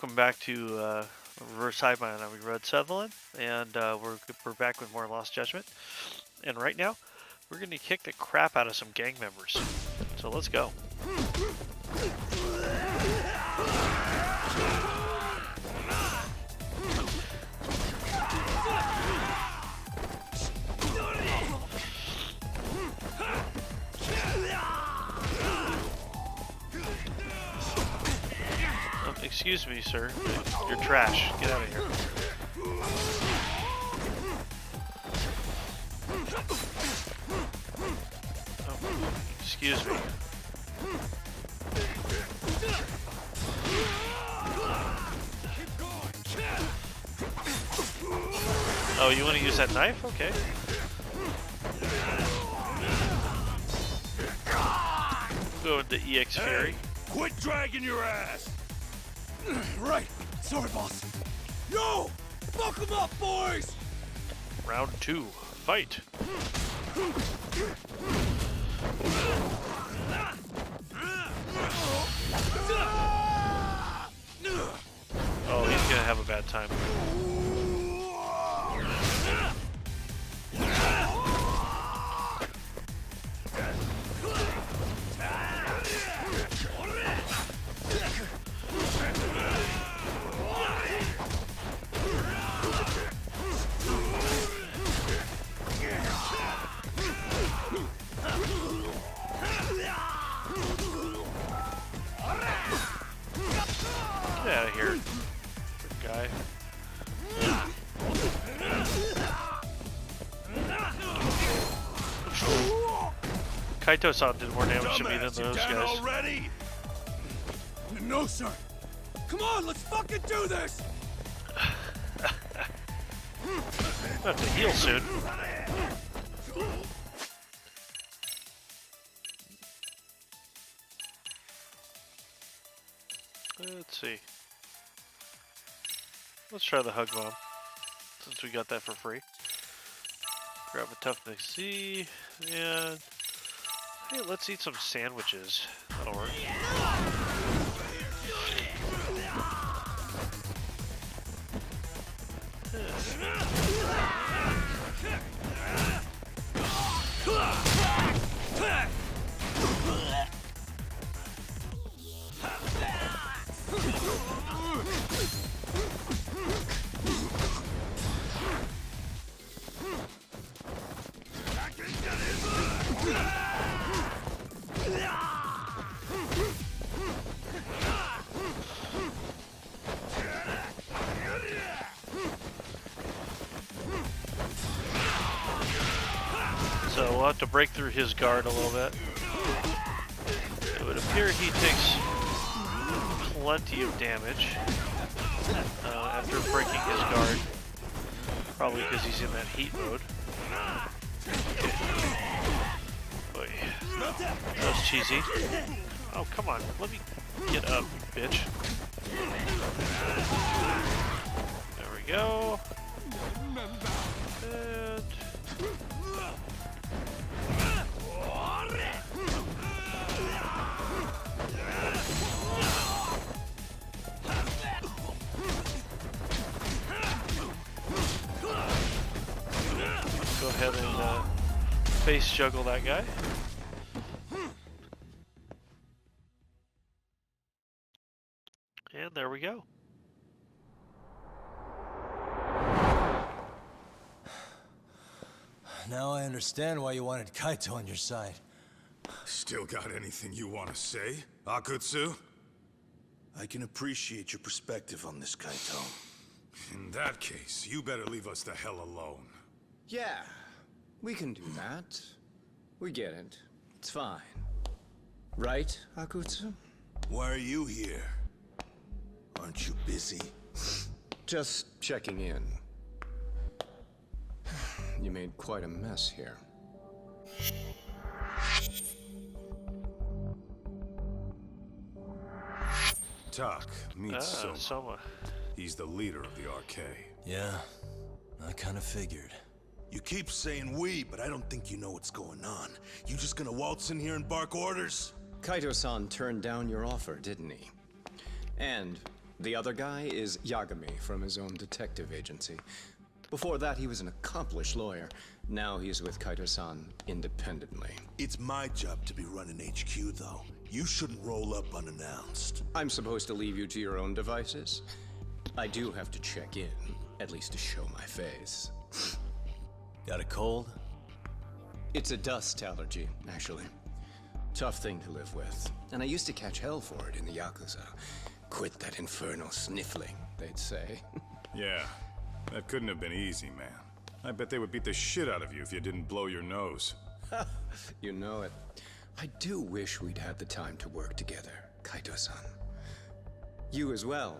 Welcome back to Reverse Highbind. I'm Red Sutherland, and we're back with more Lost Judgment. And right now, we're going to kick the crap out of some gang members. So let's go. Excuse me, sir. You're trash. Get out of here. Oh, excuse me. Oh, you want to use that knife? Okay. Go with the EX Fury. Quit dragging your ass! Right. Sorry, boss. Yo! Fuck them up, boys! Round 2. Fight. Oh, he's gonna have a bad time. Get out of here, guy. Kaito-san did more damage to me than those guys. Already? No, sir. Come on, let's fucking do this! I have to heal soon. Let's see. Let's try the hug bomb, since we got that for free. Grab a toughness C, and hey, let's eat some sandwiches. That'll work. So we'll have to break through his guard a little bit. It would appear he takes plenty of damage after breaking his guard. Probably because he's in that heat mode. Boy, that was cheesy. Oh, come on. Let me get up, you bitch. There we go. And go ahead and face juggle that guy. And there we go. Now I understand why you wanted Kaito on your side. Still got anything you want to say, Akutsu? I can appreciate your perspective on this, Kaito. In that case, you better leave us the hell alone. Yeah, we can do that. We get it. It's fine. Right, Akutsu? Why are you here? Aren't you busy? Just checking in. You made quite a mess here. Tak, meet Soma. Soma. He's the leader of the RK. Yeah, I kind of figured. You keep saying we, but I don't think you know what's going on. You just gonna waltz in here and bark orders? Kaito-san turned down your offer, didn't he? And The other guy is Yagami from his own detective agency. Before that, he was an accomplished lawyer. Now he's with Kaito-san independently. It's my job to be running HQ, though. You shouldn't roll up unannounced. I'm supposed to leave you to your own devices? I do have to check in, at least to show my face. Got a cold? It's a dust allergy, actually. Tough thing to live with. And I used to catch hell for it in the Yakuza. Quit that infernal sniffling, they'd say. Yeah, that couldn't have been easy, man. I bet they would beat the shit out of you if you didn't blow your nose. You know it. I do wish we'd had the time to work together, Kaito-san. You as well,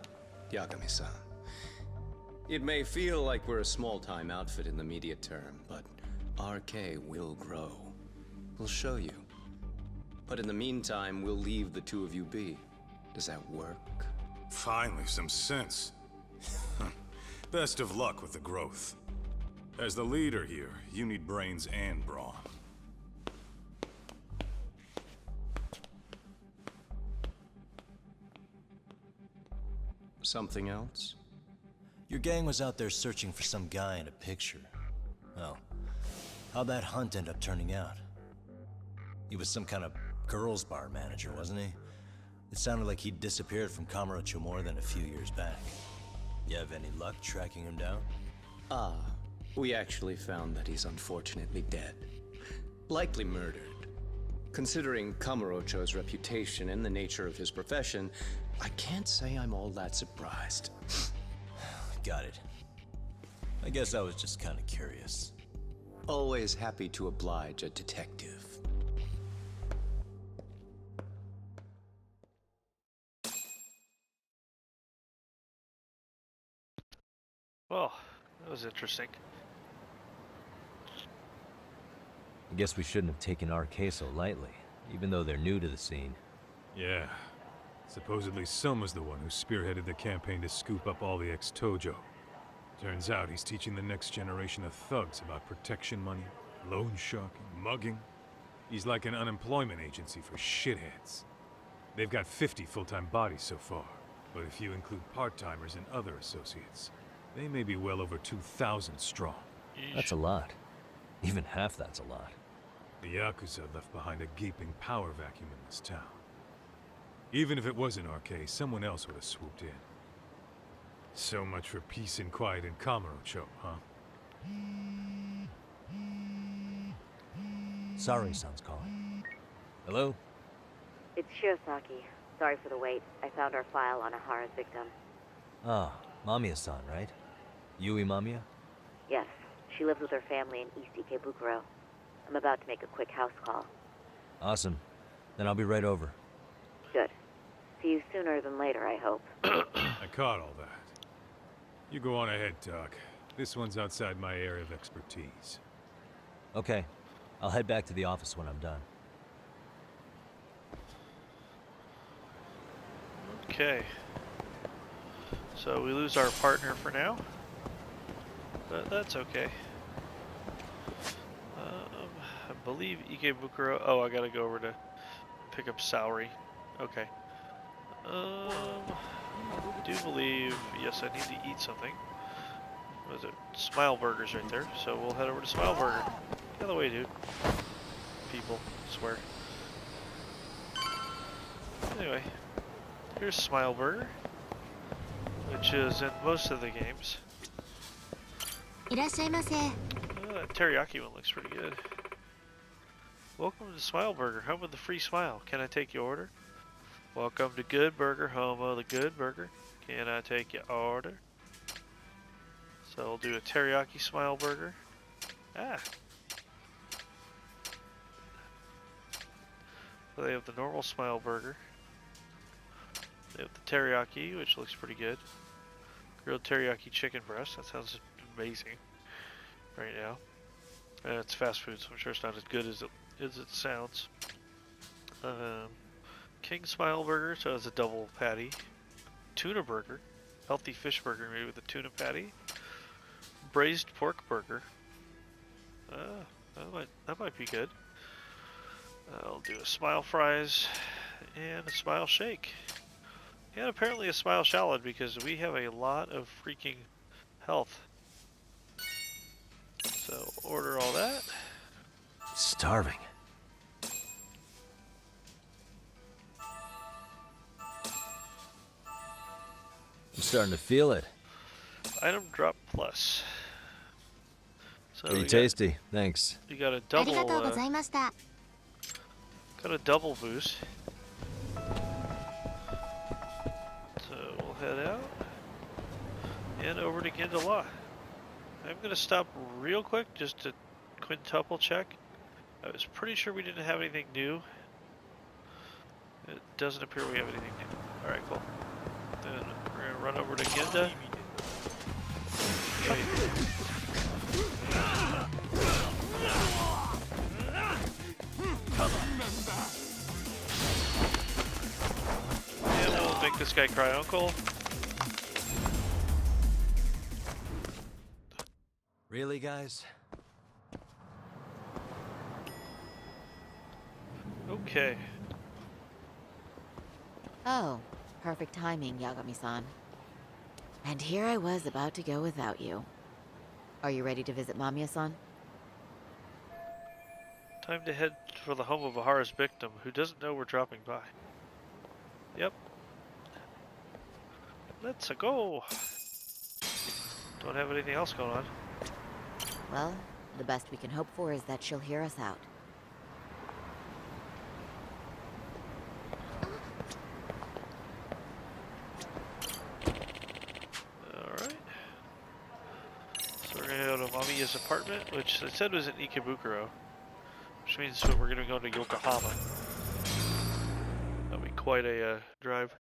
Yagami-san. It may feel like we're a small-time outfit in the immediate term, but RK will grow. We'll show you. But in the meantime, we'll leave the two of you be. Does that work? Finally, some sense. Best of luck with the growth. As the leader here, you need brains and brawn. Something else? Your gang was out there searching for some guy in a picture. Oh. How'd that hunt end up turning out? He was some kind of girls' bar manager, wasn't he? It sounded like he'd disappeared from Kamurocho more than a few years back. You have any luck tracking him down? We actually found that he's unfortunately dead. Likely murdered. Considering Kamurocho's reputation and the nature of his profession, I can't say I'm all that surprised. Got it. I guess I was just kind of curious. Always happy to oblige a detective. Well, that was interesting. I guess we shouldn't have taken RK so lightly, even though they're new to the scene. Yeah. Supposedly Selma's the one who spearheaded the campaign to scoop up all the ex-Tojo. Turns out he's teaching the next generation of thugs about protection money, loan sharking, mugging. He's like an unemployment agency for shitheads. They've got 50 full-time bodies so far, but if you include part-timers and other associates, they may be well over 2,000 strong. That's a lot. Even half that's a lot. The Yakuza left behind a gaping power vacuum in this town. Even if it wasn't RK, someone else would have swooped in. So much for peace and quiet in Kamurocho, huh? Sorry-san's calling. Hello? It's Shirosaki. Sorry for the wait. I found our file on Ehara's victim. Ah, Mamiya-san, right? Yui Mamiya? Yes, she lives with her family in East Ikebukuro. I'm about to make a quick house call. Awesome. Then I'll be right over. Good. See you sooner than later, I hope. I caught all that. You go on ahead, Doc. This one's outside my area of expertise. Okay. I'll head back to the office when I'm done. Okay. So we lose our partner for now, but that's okay. I believe Ikebukuro. Oh, I gotta go over to pick up salary. Okay. I do believe, yes, I need to eat something. What is it? Smile Burgers right there. So we'll head over to Smile Burger. Get out of the way, dude. People, I swear. Anyway, here's Smile Burger, which is in most of the games. That teriyaki one looks pretty good. Welcome to Smile Burger, home of the free smile. Can I take your order? Welcome to Good Burger, home of the Good Burger. Can I take your order? So we'll do a teriyaki Smile Burger. So they have the normal Smile Burger. They have the teriyaki, which looks pretty good. Grilled teriyaki chicken breast. That sounds amazing right now. And it's fast food, so I'm sure it's not as good as it sounds. King Smile Burger, so it's a double patty. Tuna Burger. Healthy fish burger made with a tuna patty. Braised pork burger. That might be good. I'll do a Smile Fries and a Smile Shake. And apparently a smile shallot because we have a lot of freaking health. So order all that. Starving. I'm starting to feel it. Item drop plus. So Pretty we tasty, thanks. You got a double. ありがとうございました。 Got a double boost. So we'll head out and over to Gindala. I'm gonna stop real quick just to quintuple check. I was pretty sure we didn't have anything new. It doesn't appear we have anything new. Alright, cool. Then we're gonna run over to Ginda. Wait. And we'll make this guy cry uncle. Really, guys? Okay. Oh, perfect timing, Yagami-san. And here I was about to go without you. Are you ready to visit Mamiya-san? Time to head for the home of Ehara's victim, who doesn't know we're dropping by. Yep. Let's go. Don't have anything else going on. Well, the best we can hope for is that she'll hear us out. Alright. So we're gonna go to Mamiya's apartment, which they said was in Ikebukuro. Which means we're gonna go to Yokohama. That'll be quite a drive.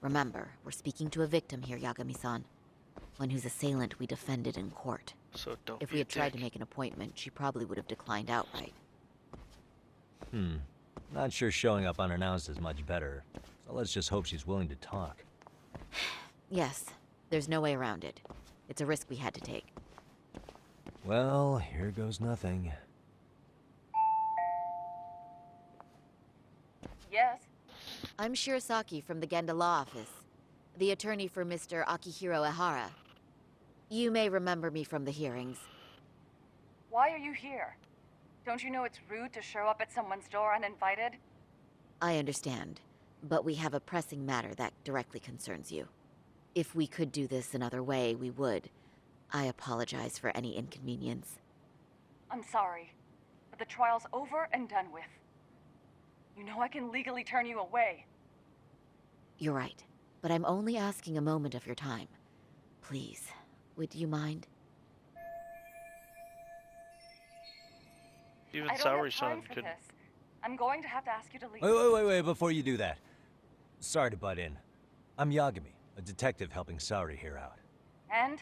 Remember, we're speaking to a victim here, Yagami-san. One whose assailant we defended in court. So don't If be we a had tried to dick. make an appointment, she probably would have declined outright. Not sure showing up unannounced is much better. So let's just hope she's willing to talk. Yes, there's no way around it. It's a risk we had to take. Well, here goes nothing. Yes. I'm Shirasaki from the Genda Law Office, the attorney for Mr. Akihiro Ehara. You may remember me from the hearings. Why are you here? Don't you know it's rude to show up at someone's door uninvited? I understand, but we have a pressing matter that directly concerns you. If we could do this another way, we would. I apologize for any inconvenience. I'm sorry, but the trial's over and done with. You know I can legally turn you away. You're right, but I'm only asking a moment of your time. Please, would you mind? Even I don't Saori have time san for could. this. I'm going to have to ask you to leave. Wait, before you do that. Sorry to butt in. I'm Yagami, a detective helping Saori here out. And?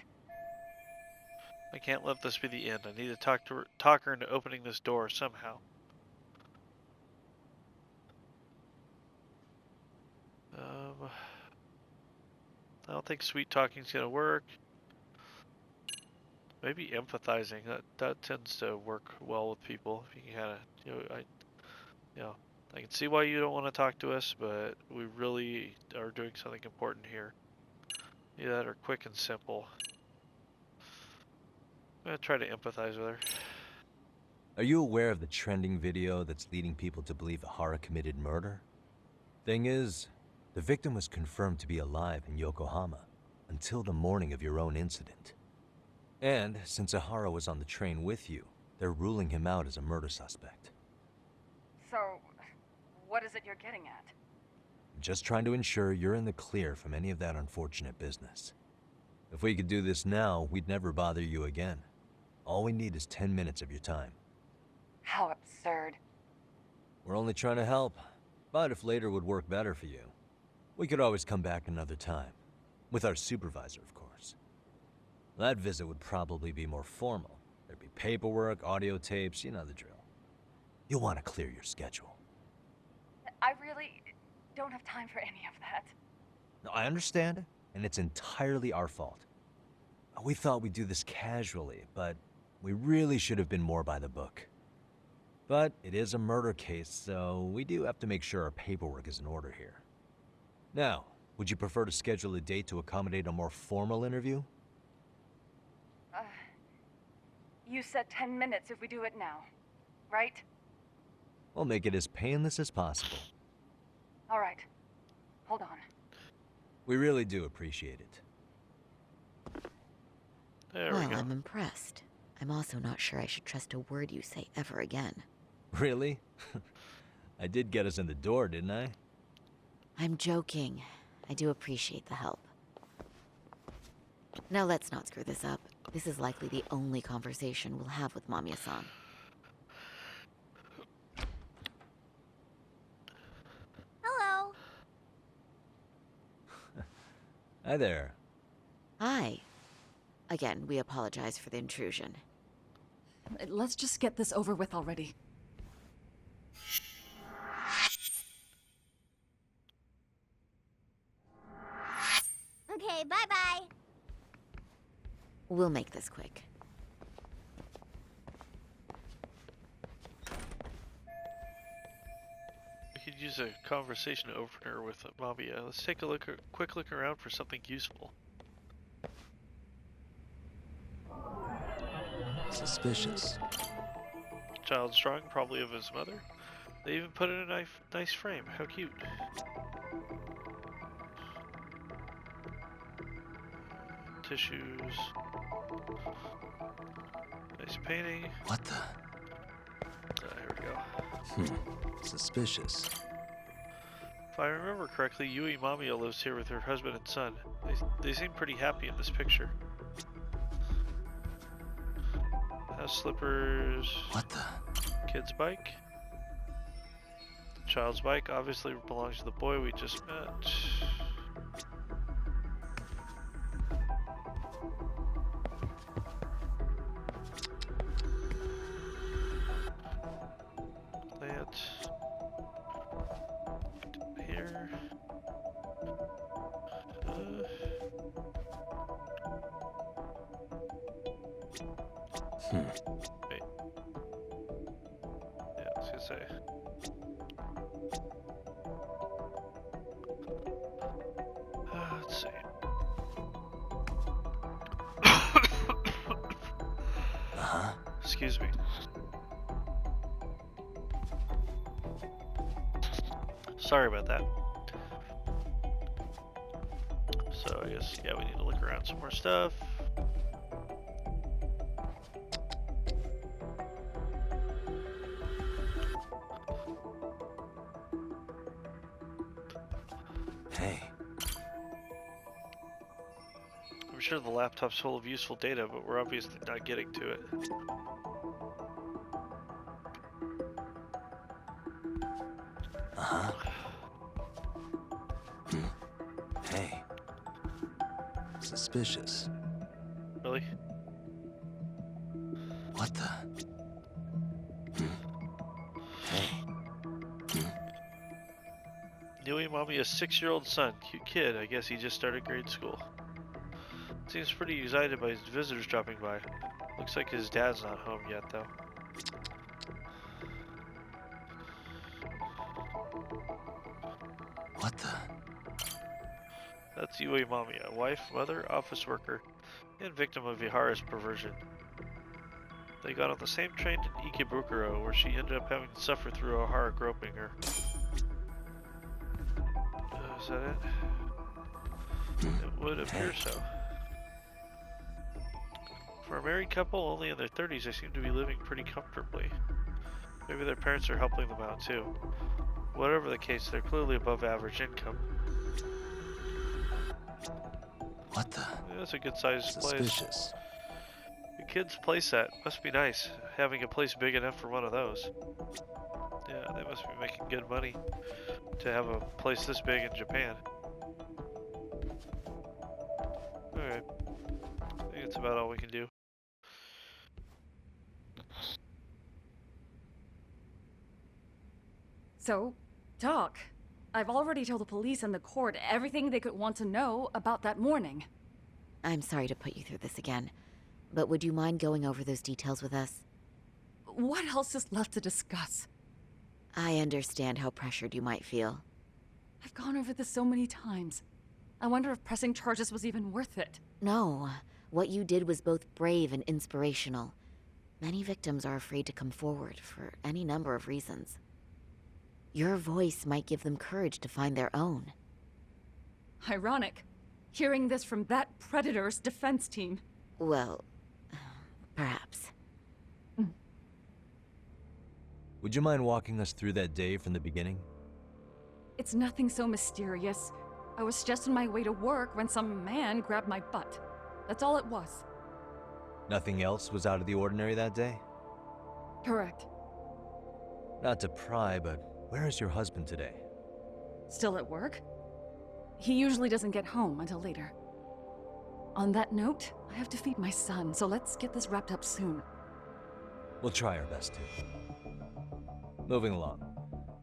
I can't let this be the end. I need to talk her into opening this door somehow. I don't think sweet talking's gonna work. Maybe empathizing. That tends to work well with people. If you can kind of, I can see why you don't want to talk to us, but we really are doing something important here. Either that or quick and simple. I'm gonna try to empathize with her. Are you aware of the trending video that's leading people to believe Ehara committed murder? Thing is, the victim was confirmed to be alive in Yokohama until the morning of your own incident. And since Ehara was on the train with you, they're ruling him out as a murder suspect. So, what is it you're getting at? Just trying to ensure you're in the clear from any of that unfortunate business. If we could do this now, we'd never bother you again. All we need is 10 minutes of your time. How absurd. We're only trying to help, but if later would work better for you, we could always come back another time. With our supervisor, of course. That visit would probably be more formal. There'd be paperwork, audio tapes, you know the drill. You'll want to clear your schedule. I really... don't have time for any of that. No, I understand, and it's entirely our fault. We thought we'd do this casually, but we really should have been more by the book. But it is a murder case, so we do have to make sure our paperwork is in order here. Now, would you prefer to schedule a date to accommodate a more formal interview? You said 10 minutes if we do it now, right? We'll make it as painless as possible. All right. Hold on. We really do appreciate it. There we Well, go. I'm impressed. I'm also not sure I should trust a word you say ever again. Really? I did get us in the door, didn't I? I'm joking. I do appreciate the help. Now let's not screw this up. This is likely the only conversation we'll have with Mamiya-san. Hello. Hi there. Hi. Again, we apologize for the intrusion. Let's just get this over with already. Okay, bye-bye. We'll make this quick. We could use a conversation opener with Mamiya. Let's take a quick look around for something useful. Suspicious. Child's drawing, probably of his mother. They even put it in a nice frame. How cute. Tissues. Nice painting. What the? There we go. Suspicious. If I remember correctly, Yui Mamiya lives here with her husband and son. They seem pretty happy in this picture. House slippers. What the? Kid's bike. Child's bike obviously belongs to the boy we just met. Plant. Here. Wait. Yeah, I was gonna say. Let's see. Excuse me. Sorry about that. So I guess, yeah, we need to look around some more stuff. Hey. I'm sure the laptop's full of useful data, but we're obviously not getting to it. Hey. Suspicious. Really? What the? Hey. Yui Mamiya's 6-year-old son. Cute kid. I guess he just started grade school. Seems pretty excited by his visitors dropping by. Looks like his dad's not home yet, though. What the? That's Yui Mamiya, wife, mother, office worker, and victim of Ehara's perversion. They got on the same train in Ikebukuro, where she ended up having to suffer through Ehara groping her. Is that it? It would appear so. For a married couple, only in their 30s, they seem to be living pretty comfortably. Maybe their parents are helping them out too. Whatever the case, they're clearly above average income. What the? Yeah, that's a good sized place. Suspicious. Your kid's playset must be nice, having a place big enough for one of those. Yeah, they must be making good money to have a place this big in Japan. Alright. I think that's about all we can do. So, talk. I've already told the police and the court everything they could want to know about that morning. I'm sorry to put you through this again, but would you mind going over those details with us? What else is left to discuss? I understand how pressured you might feel. I've gone over this so many times. I wonder if pressing charges was even worth it. No, what you did was both brave and inspirational. Many victims are afraid to come forward for any number of reasons. Your voice might give them courage to find their own. Ironic. Hearing this from that predator's defense team. Well, perhaps. Would you mind walking us through that day from the beginning? It's nothing so mysterious. I was just on my way to work when some man grabbed my butt. That's all it was. Nothing else was out of the ordinary that day? Correct. Not to pry, but where is your husband today? Still at work? He usually doesn't get home until later. On that note, I have to feed my son, so let's get this wrapped up soon. We'll try our best to. Moving along.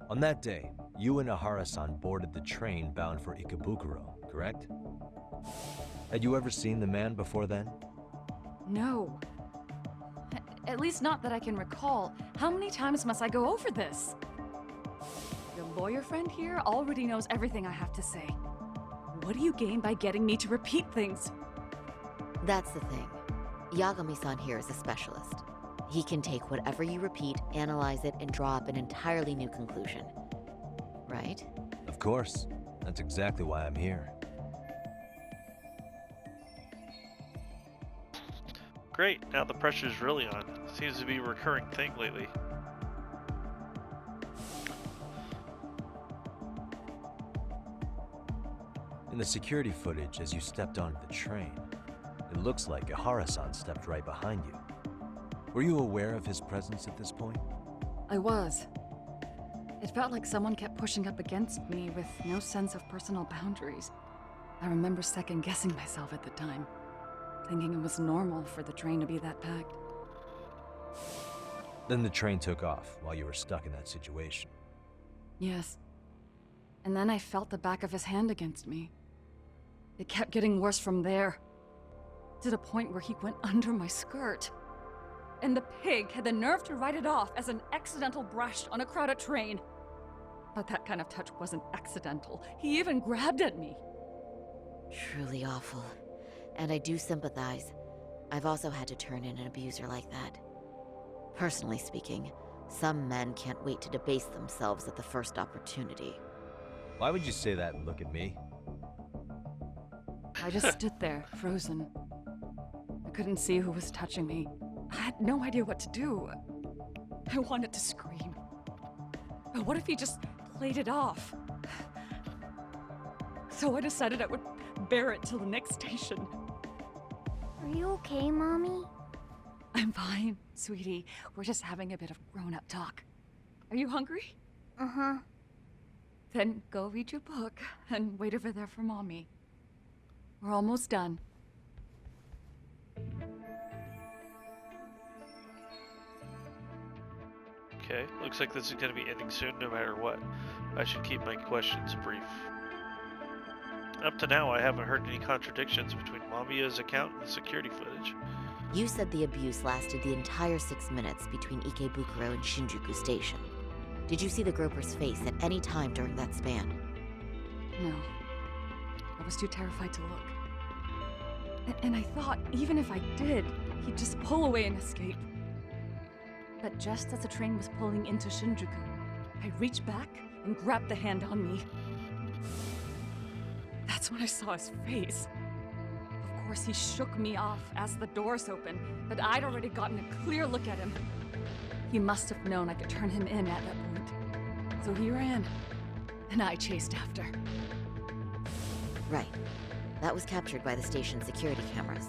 On that day, you and Ehara-san boarded the train bound for Ikebukuro, correct? Had you ever seen the man before then? No. At least not that I can recall. How many times must I go over this? Your lawyer friend here already knows everything I have to say. What do you gain by getting me to repeat things? That's the thing. Yagami-san here is a specialist. He can take whatever you repeat, analyze it, and draw up an entirely new conclusion. Right? Of course. That's exactly why I'm here. Great, now the pressure's really on. Seems to be a recurring thing lately. In the security footage, as you stepped onto the train, it looks like Ehara-san stepped right behind you. Were you aware of his presence at this point? I was. It felt like someone kept pushing up against me with no sense of personal boundaries. I remember second-guessing myself at the time, thinking it was normal for the train to be that packed. Then the train took off while you were stuck in that situation. Yes. And then I felt the back of his hand against me. It kept getting worse from there, to the point where he went under my skirt. And the pig had the nerve to write it off as an accidental brush on a crowded train. But that kind of touch wasn't accidental. He even grabbed at me. Truly awful. And I do sympathize. I've also had to turn in an abuser like that. Personally speaking, some men can't wait to debase themselves at the first opportunity. Why would you say that and look at me? I just stood there, frozen. I couldn't see who was touching me. I had no idea what to do. I wanted to scream. But what if he just played it off? So I decided I would bear it till the next station. Are you okay, Mommy? I'm fine, sweetie. We're just having a bit of grown-up talk. Are you hungry? Uh-huh. Then go read your book and wait over there for Mommy. We're almost done. Okay, looks like this is going to be ending soon no matter what. I should keep my questions brief. Up to now, I haven't heard any contradictions between Mamiya's account and the security footage. You said the abuse lasted the entire 6 minutes between Ikebukuro and Shinjuku Station. Did you see the groper's face at any time during that span? No. I was too terrified to look. And I thought, even if I did, he'd just pull away and escape. But just as the train was pulling into Shinjuku, I reached back and grabbed the hand on me. That's when I saw his face. Of course, he shook me off as the doors opened, but I'd already gotten a clear look at him. He must have known I could turn him in at that point. So he ran, and I chased after. Right. That was captured by the station's security cameras.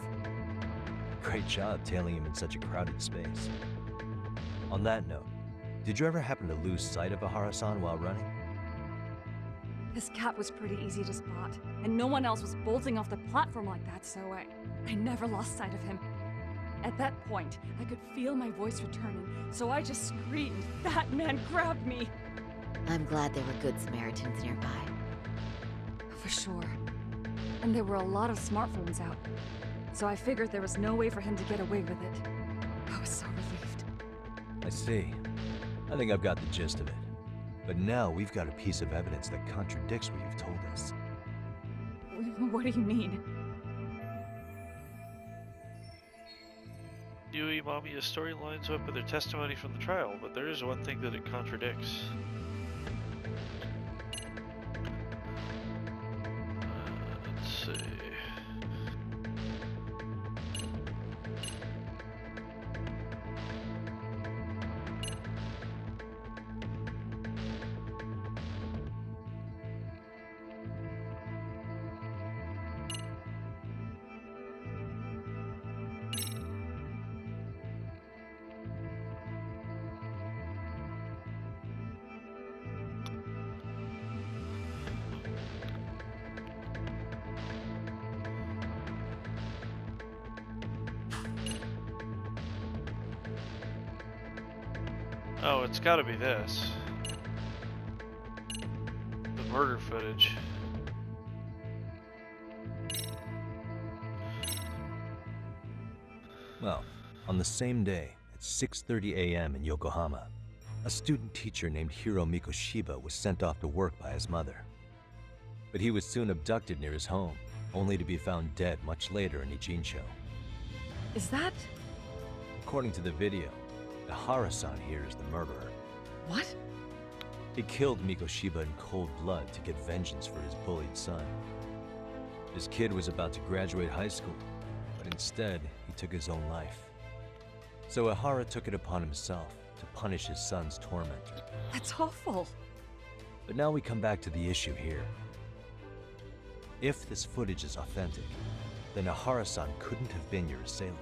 Great job tailing him in such a crowded space. On that note, did you ever happen to lose sight of Ehara-san while running? His cap was pretty easy to spot, and no one else was bolting off the platform like that, so I never lost sight of him. At that point, I could feel my voice returning, so I just screamed, "That man grabbed me!" I'm glad there were good Samaritans nearby. For sure. And there were a lot of smartphones out. So I figured there was no way for him to get away with it. I was so relieved. I see. I think I've got the gist of it. But now we've got a piece of evidence that contradicts what you've told us. What do you mean? Yui Mamiya's story lines up with her testimony from the trial, but there is one thing that it contradicts. Let's see. Oh, it's gotta be this. The murder footage. Well, on the same day, at 6:30 a.m. in Yokohama, a student teacher named Hiro Mikoshiba was sent off to work by his mother. But he was soon abducted near his home, only to be found dead much later in Ijincho. Is that... According to the video, Ehara-san here is the murderer. What? He killed Mikoshiba in cold blood to get vengeance for his bullied son. His kid was about to graduate high school, but instead, he took his own life. So Ehara took it upon himself to punish his son's tormentor. That's awful. But now we come back to the issue here. If this footage is authentic, then Ehara-san couldn't have been your assailant.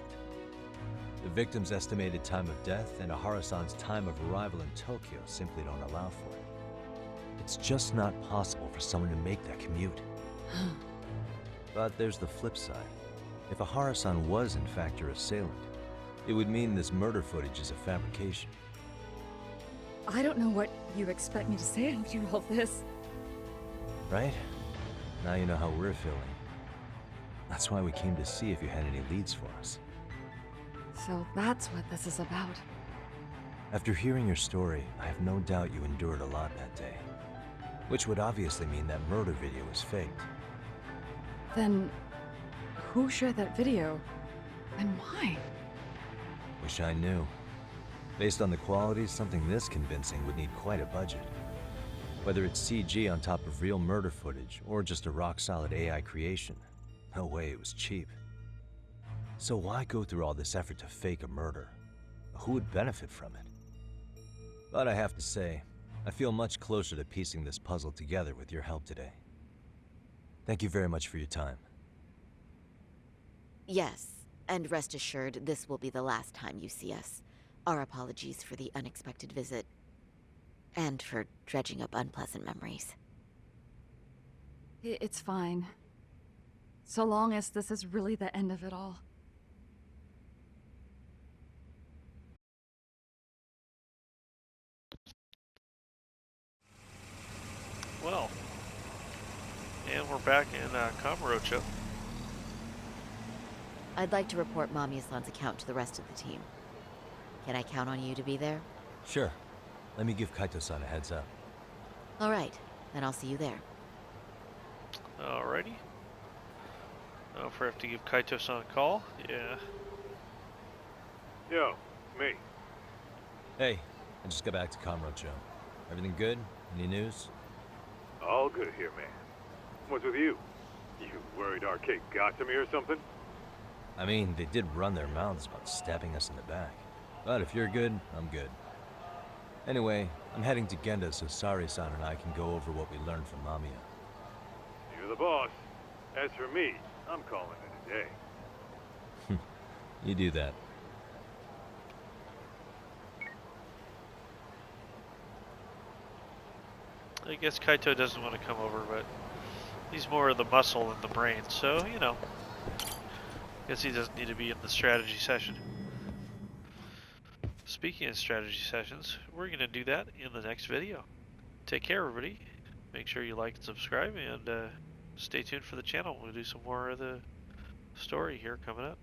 The victim's estimated time of death and Ehara-san's time of arrival in Tokyo simply don't allow for it. It's just not possible for someone to make that commute. But there's the flip side. If Ehara-san was in fact your assailant, it would mean this murder footage is a fabrication. I don't know what you expect me to say after all this. Right? Now you know how we're feeling. That's why we came to see if you had any leads for us. So that's what this is about. After hearing your story, I have no doubt you endured a lot that day. Which would obviously mean that murder video was faked. Then, who shared that video? And why? Wish I knew. Based on the quality, something this convincing would need quite a budget. Whether it's CG on top of real murder footage, or just a rock-solid AI creation, no way it was cheap. So why go through all this effort to fake a murder? Who would benefit from it? But I have to say, I feel much closer to piecing this puzzle together with your help today. Thank you very much for your time. Yes, and rest assured, this will be the last time you see us. Our apologies for the unexpected visit. And for dredging up unpleasant memories. It's fine. So long as this is really the end of it all. Well, and we're back in Kamurocho. I'd like to report Mamiya-san's account to the rest of the team. Can I count on you to be there? Sure. Let me give Kaito-san a heads up. All right, then I'll see you there. Alrighty. Now if I have to give Kaito-san a call, yeah. Yo, me. Hey, I just got back to Kamurocho. Everything good? Any news? All good here, man. What's with you? You worried Arcade got to me or something? I mean, they did run their mouths about stabbing us in the back. But if you're good, I'm good. Anyway, I'm heading to Genda so Sari-san and I can go over what we learned from Mamiya. You're the boss. As for me, I'm calling it a day. You do that. I guess Kaito doesn't want to come over, but he's more of the muscle than the brain, so, you know. Guess he doesn't need to be in the strategy session. Speaking of strategy sessions, we're going to do that in the next video. take care, everybody. Make sure you like and subscribe, and stay tuned for the channel. We'll do some more of the story here coming up.